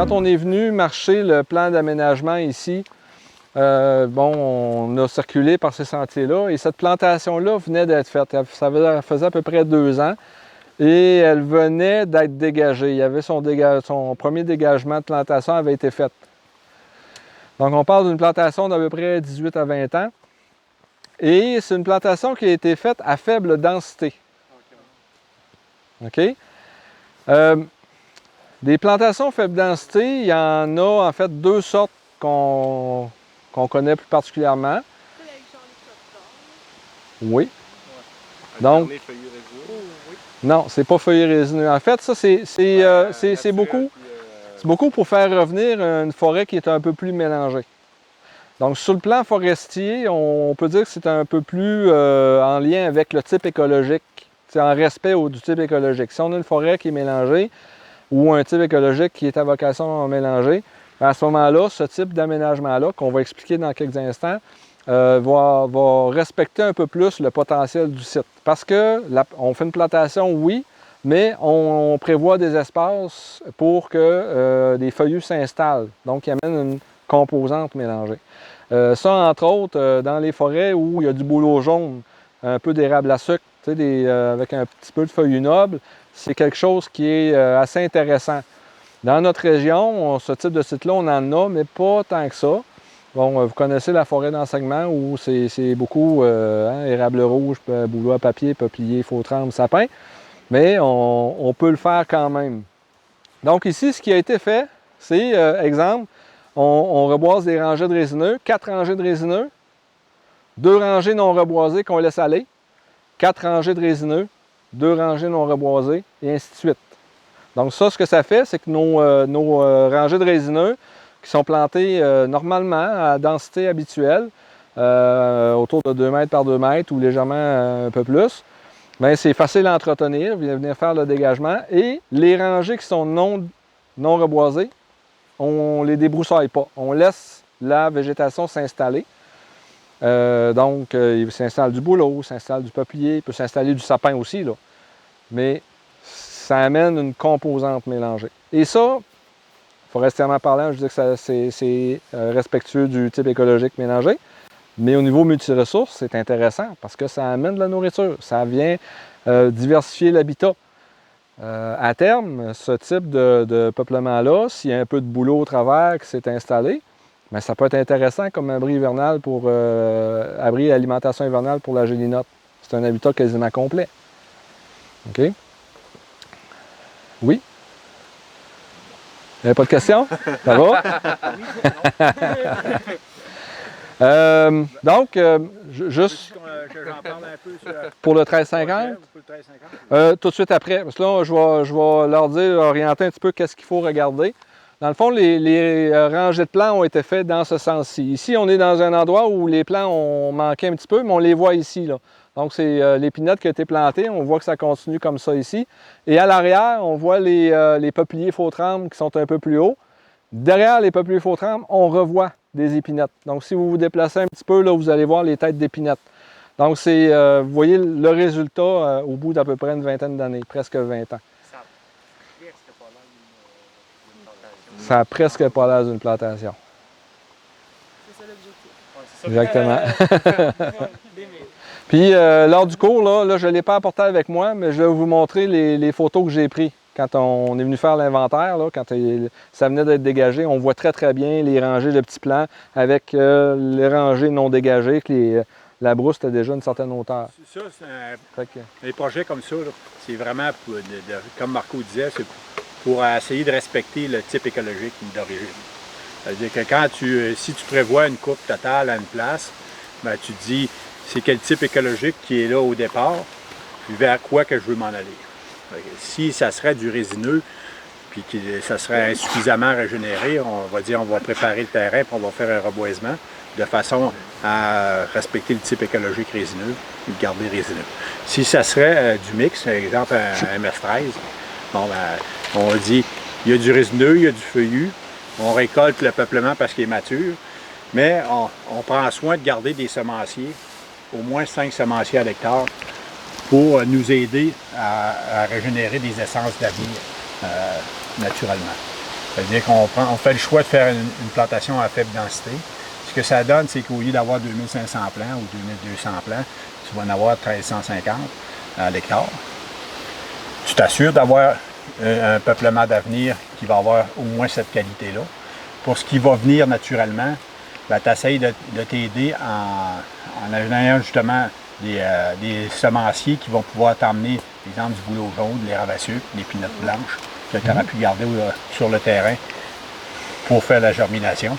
Quand on est venu marcher le plan d'aménagement ici, on a circulé par ces sentiers-là et cette plantation-là venait d'être faite. Ça faisait à peu près 2 ans et elle venait d'être dégagée. Il y avait son premier dégagement de plantation avait été fait. Donc on parle d'une plantation d'à peu près 18 à 20 ans et c'est une plantation qui a été faite à faible densité. OK? Des plantations faible densité, il y en a en fait 2 sortes qu'on connaît plus particulièrement. Oui. Donc, non, c'est pas feuillus résineux. En fait, ça, c'est beaucoup pour faire revenir une forêt qui est un peu plus mélangée. Donc, sur le plan forestier, on peut dire que c'est un peu plus en lien avec le type écologique. C'est en respect du type écologique. Si on a une forêt qui est mélangée ou un type écologique qui est à vocation mélangée, à ce moment-là, ce type d'aménagement-là, qu'on va expliquer dans quelques instants, va respecter un peu plus le potentiel du site. Parce qu'on fait une plantation, oui, mais on prévoit des espaces pour que des feuillus s'installent. Donc, ils amènent une composante mélangée. Ça, entre autres, dans les forêts où il y a du bouleau jaune, un peu d'érable à sucre, avec un petit peu de feuillus nobles, c'est quelque chose qui est assez intéressant. Dans notre région, ce type de site-là, on en a, mais pas tant que ça. Bon, vous connaissez la forêt d'enseignement où c'est beaucoup érable rouge, bouleau à papier, peuplier, faux tremble, sapin, mais on peut le faire quand même. Donc ici, ce qui a été fait, c'est, exemple, on reboise des rangées de résineux, 4 rangées de résineux, 2 rangées non reboisées qu'on laisse aller, 4 rangées de résineux, 2 rangées non reboisées, et ainsi de suite. Donc ça, ce que ça fait, c'est que nos rangées de résineux, qui sont plantées normalement à densité habituelle, autour de 2 mètres par 2 mètres ou légèrement un peu plus, bien, c'est facile à entretenir, venir faire le dégagement. Et les rangées qui sont non reboisées, on ne les débroussaille pas. On laisse la végétation s'installer. Il s'installe du bouleau, il s'installe du peuplier, il peut s'installer du sapin aussi, là. Mais ça amène une composante mélangée. Et ça, forestièrement parlant, je dis que c'est respectueux du type écologique mélangé. Mais au niveau multiressources, c'est intéressant parce que ça amène de la nourriture. Ça vient diversifier l'habitat. À terme, ce type de peuplement-là, s'il y a un peu de bouleau au travers qui s'est installé, bien, ça peut être intéressant comme abri hivernal abri alimentation hivernale pour la gélinote. C'est un habitat quasiment complet. OK? Oui? Il n'y a pas de questions? Ça va? Juste pour le 1350, tout de suite après, parce que là, je vais leur dire, orienter un petit peu qu'est-ce qu'il faut regarder. Dans le fond, les rangées de plants ont été faites dans ce sens-ci. Ici, on est dans un endroit où les plants ont manqué un petit peu, mais on les voit ici, là. Donc, c'est l'épinette qui a été plantée. On voit que ça continue comme ça ici. Et à l'arrière, on voit les peupliers faux trembles qui sont un peu plus hauts. Derrière les peupliers faux trembles, on revoit des épinettes. Donc, si vous vous déplacez un petit peu, là, vous allez voir les têtes d'épinettes. Donc, vous voyez le résultat au bout d'à peu près une vingtaine d'années, presque 20 ans. Ça a presque pas l'air d'une plantation. C'est ça l'objectif. Exactement. Puis, lors du cours, là je ne l'ai pas apporté avec moi, mais je vais vous montrer les photos que j'ai prises quand on est venu faire l'inventaire. Quand ça venait d'être dégagé, on voit très, très bien les rangées de petits plants avec les rangées non dégagées, que la brousse était déjà à une certaine hauteur. Ça, c'est des projets comme ça, c'est vraiment, comme Marco disait, c'est pour essayer de respecter le type écologique d'origine. C'est-à-dire que si tu prévois une coupe totale à une place, bien, tu te dis, c'est quel type écologique qui est là au départ, puis vers quoi que je veux m'en aller. Si ça serait du résineux, puis que ça serait insuffisamment régénéré, on va dire on va préparer le terrain, puis on va faire un reboisement de façon à respecter le type écologique résineux, et le garder résineux. Si ça serait du mix, par exemple un MS13, bon, ben, on dit il y a du résineux, il y a du feuillu, on récolte le peuplement parce qu'il est mature, mais on prend soin de garder des semenciers, au moins 5 semenciers à l'hectare, pour nous aider à régénérer des essences d'avenir naturellement. C'est-à-dire qu'on fait le choix de faire une plantation à faible densité. Ce que ça donne, c'est qu'au lieu d'avoir 2500 plants ou 2200 plants, tu vas en avoir 1350 à l'hectare. Tu t'assures d'avoir un peuplement d'avenir qui va avoir au moins cette qualité-là. Pour ce qui va venir naturellement, ben, tu essaies de t'aider en ayant justement des semenciers qui vont pouvoir t'emmener, par exemple, du bouleau jaune, des raves à sucre, des pinottes blanches que tu auras pu garder sur le terrain pour faire la germination.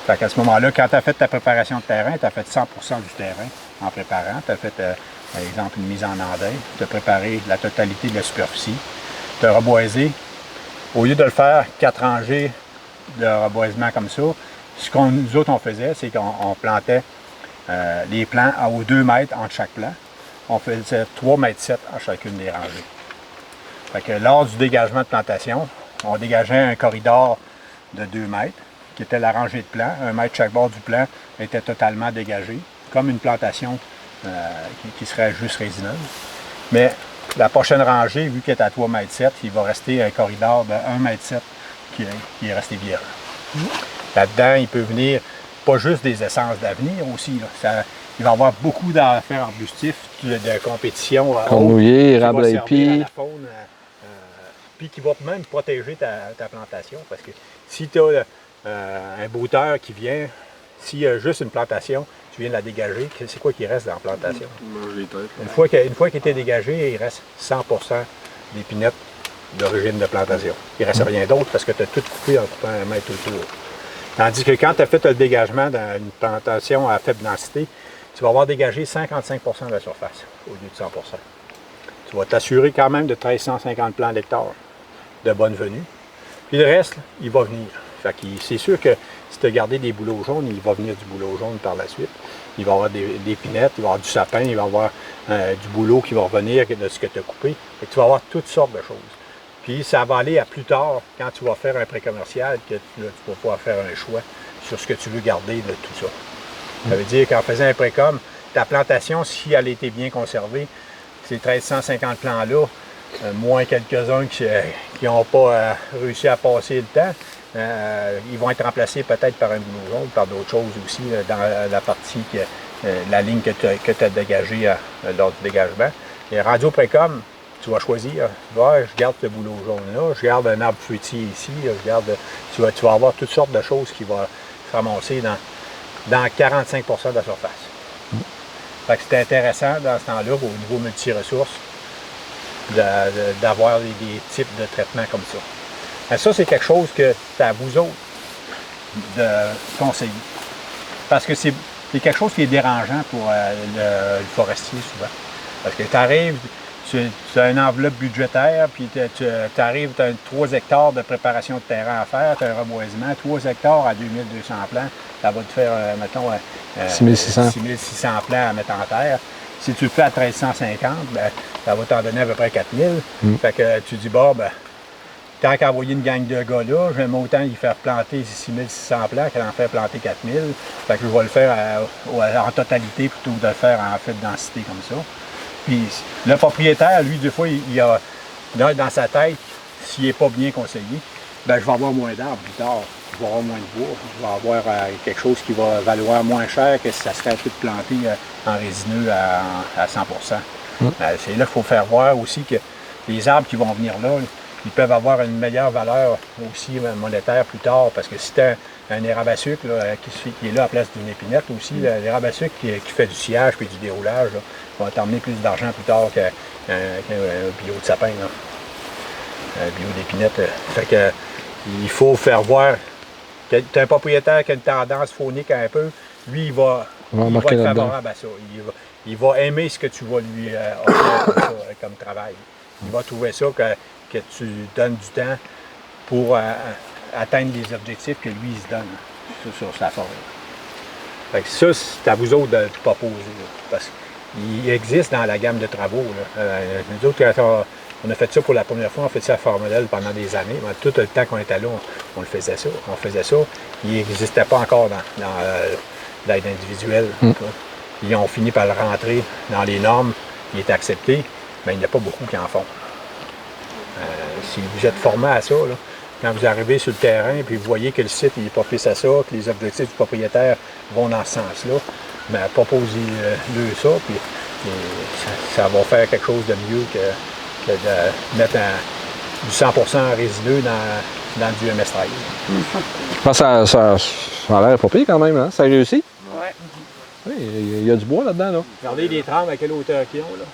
Fait qu'à ce moment-là, quand tu as fait ta préparation de terrain, tu as fait 100% du terrain en préparant. Tu as fait, par exemple, une mise en andain. Tu as préparé la totalité de la superficie. Tu as reboisé. Au lieu de le faire 4 rangées de reboisement comme ça, ce que nous autres, on faisait, c'est qu'on plantait les plants aux 2 mètres entre chaque plant. On faisait 3,7 mètres à chacune des rangées. Fait que lors du dégagement de plantation, on dégageait un corridor de 2 mètres, qui était la rangée de plants. 1 mètre chaque bord du plant était totalement dégagé, comme une plantation qui serait juste résineuse. Mais la prochaine rangée, vu qu'elle est à 3,7 mètres, il va rester un corridor de 1,7 mètre qui est resté vierge. Là-dedans, il peut venir pas juste des essences d'avenir aussi. Là. Il va y avoir beaucoup d'affaires arbustifs de compétition. Cornouiller, érable à épis. Puis qui va même protéger ta plantation. Parce que si tu as un brouteur qui vient, s'il y a juste une plantation, tu viens de la dégager, c'est quoi qui reste dans la plantation? Une fois qu'il a été dégagé, il reste 100% d'épinettes d'origine de plantation. Il ne reste rien d'autre parce que tu as tout coupé en coupant 1 mètre autour. Tandis que quand tu as fait le dégagement dans une plantation à faible densité, tu vas avoir dégagé 55% de la surface au lieu de 100%. Tu vas t'assurer quand même de 1350 plants d'hectare de bonne venue. Puis le reste, il va venir. Fait que c'est sûr que si tu as gardé des bouleaux jaunes, il va venir du bouleau jaune par la suite. Il va y avoir des épinettes, il va y avoir du sapin, il va y avoir du bouleau qui va revenir de ce que tu as coupé. Fait que tu vas avoir toutes sortes de choses. Puis ça va aller à plus tard, quand tu vas faire un pré-commercial, que tu vas pouvoir faire un choix sur ce que tu veux garder de tout ça. Ça veut dire qu'en faisant un pré-com, ta plantation, si elle a été bien conservée, ces 1350 plants-là, moins quelques-uns qui n'ont pas réussi à passer le temps, ils vont être remplacés peut-être par un bouleau jaune, par d'autres choses aussi, dans la partie, la ligne que tu as dégagée lors du dégagement. Et rendu au pré-com, tu vas choisir, je garde ce bouleau jaune-là, je garde un arbre fruitier ici, tu vas avoir toutes sortes de choses qui vont se ramasser dans 45% de la surface. Fait que c'est intéressant dans ce temps-là, au niveau multi-ressources, d'avoir des types de traitements comme ça. Et ça, c'est quelque chose que c'est à vous autres de conseiller. Parce que c'est quelque chose qui est dérangeant pour le forestier souvent. Parce que tu arrives, tu as une enveloppe budgétaire, puis tu arrives, tu as 3 hectares de préparation de terrain à faire, tu as un reboisement, 3 hectares à 2200 plants, ça va te faire, mettons, 6600 plants à mettre en terre. Si tu le fais à 1350, ben, ça va t'en donner à peu près 4000. Fait que tu dis, bon, ben, tant qu'à envoyer une gang de gars là, j'aime autant y faire planter 6600 plants qu'à en faire planter 4000. Fait que je vais le faire en totalité plutôt que de le faire en faible densité comme ça. Puis le propriétaire, lui, des fois, il a dans sa tête, s'il n'est pas bien conseillé, ben, je vais avoir moins d'arbres plus tard. Je vais avoir moins de bois. Je vais avoir quelque chose qui va valoir moins cher que si ça serait tout planté en résineux à 100%. C'est là qu'il faut faire voir aussi que les arbres qui vont venir là, ils peuvent avoir une meilleure valeur aussi monétaire plus tard. Parce que si tu as un érable à sucre là, qui est là à la place d'une épinette aussi, l'érable à sucre qui fait du sciage et du déroulage là, va t'emmener plus d'argent plus tard qu'un bio de sapin. Là. Un bio d'épinette. Fait que il faut faire voir que tu as un propriétaire qui a une tendance faunique un peu, lui, il va être favorable à ça. Il va aimer ce que tu vas lui offrir comme travail. Il va trouver ça que tu donnes du temps pour atteindre les objectifs que lui, il se donne sur sa forêt. Fait que ça, c'est à vous autres de ne pas poser. Parce qu'il existe dans la gamme de travaux. Nous autres, quand on a fait ça pour la première fois, on a fait ça à Fort-Modèle pendant des années. Tout le temps qu'on était là, on le faisait ça. On faisait ça. Il n'existait pas encore dans l'aide individuelle. Ils ont fini par le rentrer dans les normes. Il est accepté, mais il n'y en a pas beaucoup qui en font. Si vous êtes formé à ça, là, quand vous arrivez sur le terrain et vous voyez que le site est propice à ça, que les objectifs du propriétaire vont dans ce sens-là, bien, proposez-le ça, puis ça va faire quelque chose de mieux que de mettre du 100% résineux dans du MS-13. Ça a l'air pas pire quand même, hein? Ça réussit? Ouais. Oui, il y a du bois là-dedans, là. Regardez les trames à quelle hauteur qu'ils ont, là.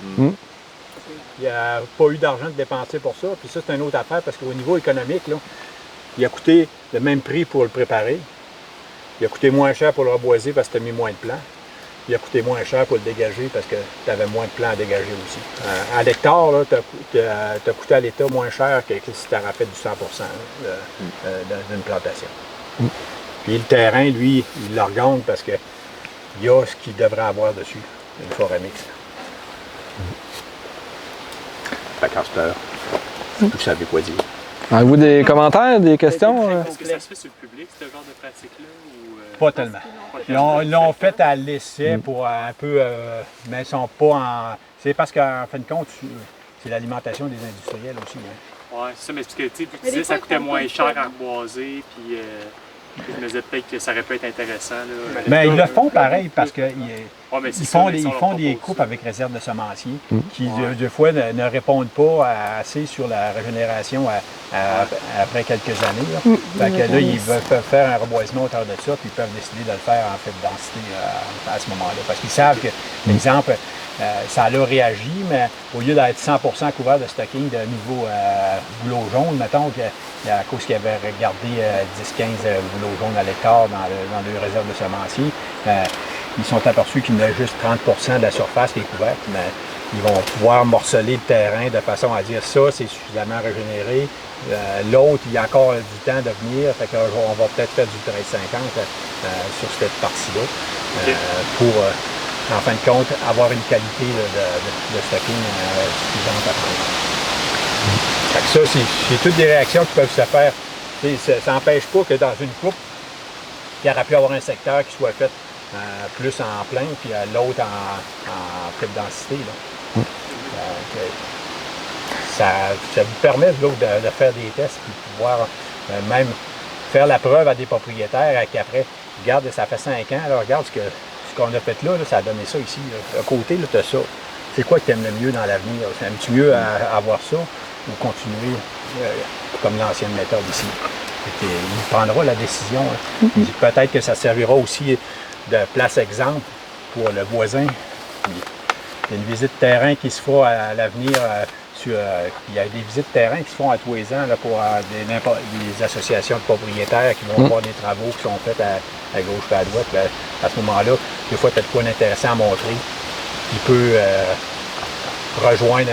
Il n'y a pas eu d'argent de dépenser pour ça. Puis ça, c'est une autre affaire parce qu'au niveau économique, là, il a coûté le même prix pour le préparer. Il a coûté moins cher pour le reboiser parce que tu as mis moins de plants. Il a coûté moins cher pour le dégager parce que tu avais moins de plants à dégager aussi. À l'hectare, tu as coûté à l'État moins cher que si tu aurais fait du 100% d'une plantation. Puis le terrain, lui, il le regagne parce qu'il y a ce qu'il devrait avoir dessus, une forêt mixte. Fait qu'en cette heure, vous savez quoi dire. Avez-vous des commentaires, des questions? Est-ce que ça se fait sur le public, ce genre de pratique-là? Pas tellement. Ils l'ont fait à l'essai pour un peu, mais ils sont pas en... C'est parce qu'en fin de compte, c'est l'alimentation des industriels aussi. Hein. Oui, c'est ça, mais parce que tu disais que ça coûtait moins cher à reboiser, puis je me disais peut-être que ça aurait pu être intéressant. Là, mais ils le font pareil parce qu'ils ils font des coupes avec réserve de semenciers qui, deux fois, ne répondent pas assez sur la régénération après quelques années. Fait que là, ils peuvent faire un reboisement autour de ça, puis ils peuvent décider de le faire en fait densité à ce moment-là. Parce qu'ils savent que, par exemple, ça a réagi, mais au lieu d'être 100% couvert de stocking de nouveaux bouleaux jaunes, mettons, à cause qu'ils avaient regardé 10-15 bouleaux jaunes à l'hectare dans les réserves de semenciers, ils sont aperçus qu'il y en a juste 30% de la surface qui est couverte, mais ils vont pouvoir morceler le terrain de façon à dire ça, c'est suffisamment régénéré. L'autre, il y a encore du temps de venir, fait qu'on va peut-être faire du 1350 sur cette partie-là pour, en fin de compte, avoir une qualité de stocking suffisante à prendre. Fait que ça, c'est toutes des réactions qui peuvent se faire. Ça n'empêche pas que dans une coupe, il aurait pu avoir un secteur qui soit fait plus en plein, puis l'autre en faible densité. Là. Ça vous permet de faire des tests, puis de pouvoir même faire la preuve à des propriétaires qu'après, regarde, ça fait 5 ans, là, regarde ce qu'on a fait là, ça a donné ça ici. Là. À côté, tu as ça. C'est quoi que tu aimes le mieux dans l'avenir? Aimes-tu mieux avoir ça ou continuer comme l'ancienne méthode ici? Il prendra la décision. Hein. Peut-être que ça servira aussi de place exemple pour le voisin. Il y a une visite de terrain qui se fera à l'avenir. Il y a des visites de terrain qui se font à tous les ans là, pour des associations de propriétaires qui vont avoir des travaux qui sont faits à gauche et à droite. Là, à ce moment-là, des fois, tu as de quoi d'intéressant à montrer. Il peut rejoindre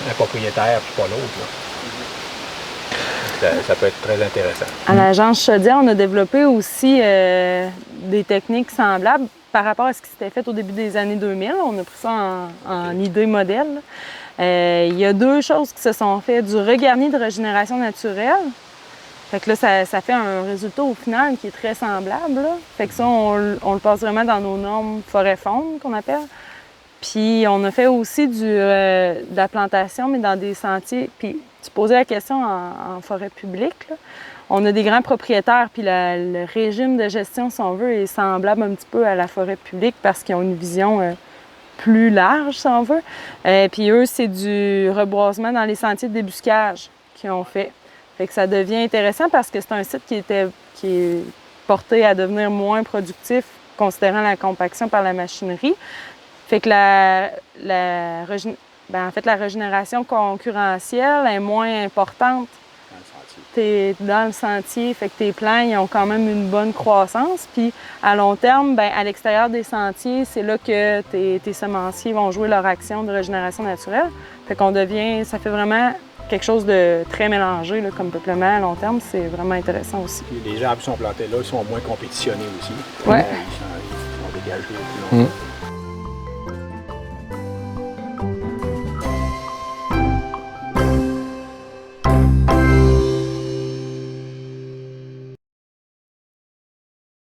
un propriétaire puis pas l'autre. Ça peut être très intéressant. À l'Agence Chaudière, on a développé aussi des techniques semblables par rapport à ce qui s'était fait au début des années 2000. On a pris ça en idée modèle. Il y a 2 choses qui se sont faites. Du regarni de régénération naturelle. Fait que là, ça fait un résultat au final qui est très semblable. Là. Fait que ça, on le passe vraiment dans nos normes forêt-faune qu'on appelle. Puis on a fait aussi de la plantation, mais dans des sentiers. Puis tu posais la question en forêt publique. Là. On a des grands propriétaires, puis le régime de gestion, si on veut, est semblable un petit peu à la forêt publique parce qu'ils ont une vision plus large, si on veut. Puis eux, c'est du reboisement dans les sentiers de débuscage qu'ils ont fait. Fait que ça devient intéressant parce que c'est un site qui est porté à devenir moins productif, considérant la compaction par la machinerie. Fait que la régénération concurrentielle est moins importante. Tu es dans le sentier, fait que tes plants ils ont quand même une bonne croissance. Puis à long terme, à l'extérieur des sentiers, c'est là que tes semenciers vont jouer leur action de régénération naturelle. Fait qu'on ça fait vraiment quelque chose de très mélangé là, comme peuplement à long terme. C'est vraiment intéressant aussi. Puis les arbres qui sont plantés là, ils sont moins compétitionnés aussi. Ouais. Ils sont dégagés plus longtemps.